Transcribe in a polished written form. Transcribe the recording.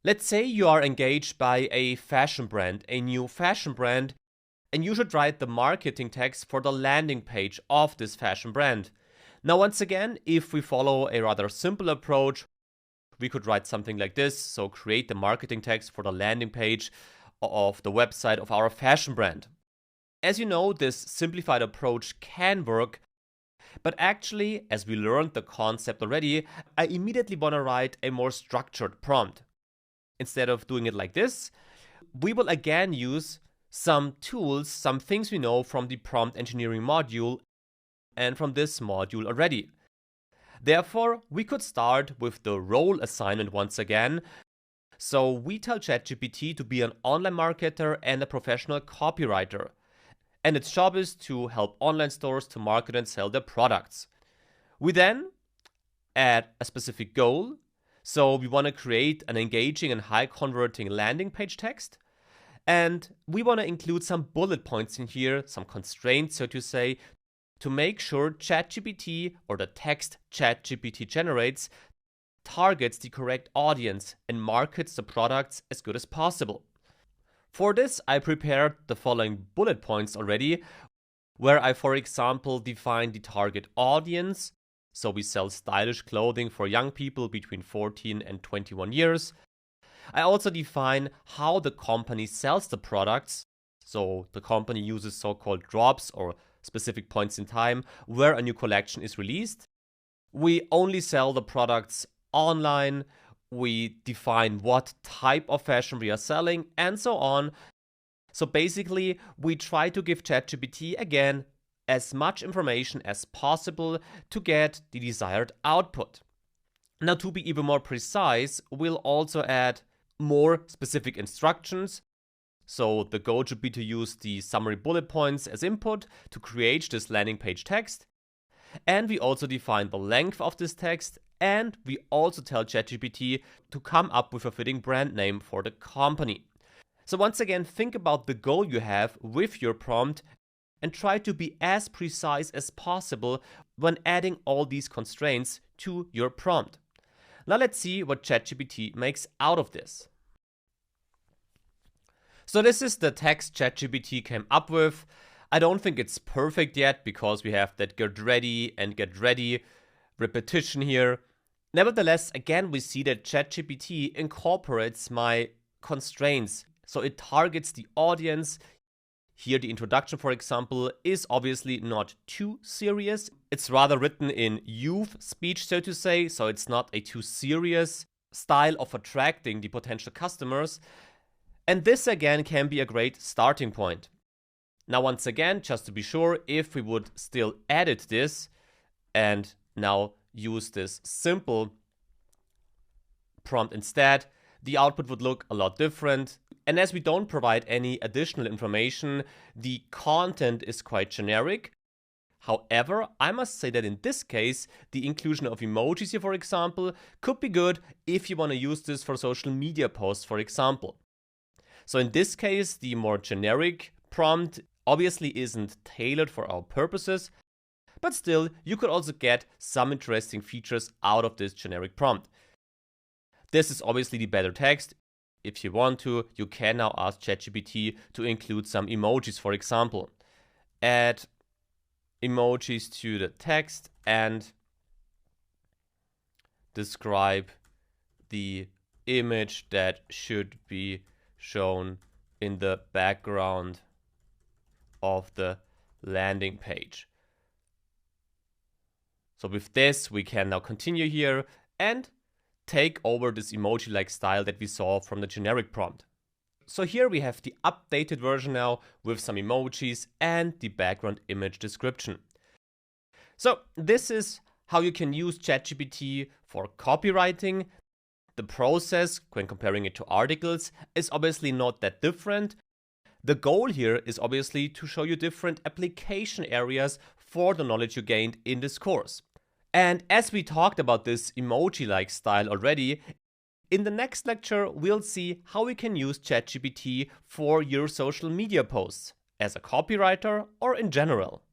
Let's say you are engaged by a fashion brand, a new fashion brand, and you should write the marketing text for the landing page of this fashion brand. Now, once again, if we follow a rather simple approach, we could write something like this. So create the marketing text for the landing page of the website of our fashion brand. As you know, this simplified approach can work, but actually, as we learned the concept already, I immediately want to write a more structured prompt. Instead of doing it like this, we will again use some tools, some things we know from the prompt engineering module and from this module already. Therefore, we could start with the role assignment once again. So we tell ChatGPT to be an online marketer and a professional copywriter. And its job is to help online stores to market and sell their products. We then add a specific goal. So we want to create an engaging and high converting landing page text. And we want to include some bullet points in here, some constraints, so to say, to make sure ChatGPT or the text ChatGPT generates targets the correct audience and markets the products as good as possible. For this, I prepared the following bullet points already, where I, for example, define the target audience. So we sell stylish clothing for young people between 14 and 21 years. I also define how the company sells the products. So the company uses so-called drops or specific points in time where a new collection is released. We only sell the products online. We define what type of fashion we are selling and so on. So basically, we try to give ChatGPT again as much information as possible to get the desired output. Now, to be even more precise, we'll also add more specific instructions. So the goal should be to use the summary bullet points as input to create this landing page text. And we also define the length of this text. And we also tell ChatGPT to come up with a fitting brand name for the company. So once again, think about the goal you have with your prompt and try to be as precise as possible when adding all these constraints to your prompt. Now let's see what ChatGPT makes out of this. So this is the text ChatGPT came up with. I don't think it's perfect yet because we have that get ready and get ready repetition here. Nevertheless, again, we see that ChatGPT incorporates my constraints. So it targets the audience. Here, the introduction, for example, is obviously not too serious. It's rather written in youth speech, so to say. So it's not a too serious style of attracting the potential customers. And this, again, can be a great starting point. Now, once again, just to be sure, if we would still edit this and now use this simple prompt instead, the output would look a lot different. And as we don't provide any additional information, the content is quite generic. However, I must say that in this case, the inclusion of emojis here, for example, could be good if you want to use this for social media posts, for example. So in this case, the more generic prompt obviously isn't tailored for our purposes, but still, you could also get some interesting features out of this generic prompt. This is obviously the better text. If you want to, you can now ask ChatGPT to include some emojis, for example. Add emojis to the text and describe the image that should be shown in the background of the landing page. So with this, we can now continue here and take over this emoji-like style that we saw from the generic prompt. So here we have the updated version now with some emojis and the background image description. So this is how you can use ChatGPT for copywriting. The process, when comparing it to articles, is obviously not that different. The goal here is obviously to show you different application areas for the knowledge you gained in this course. And as we talked about this emoji-like style already, in the next lecture, we'll see how we can use ChatGPT for your social media posts as a copywriter or in general.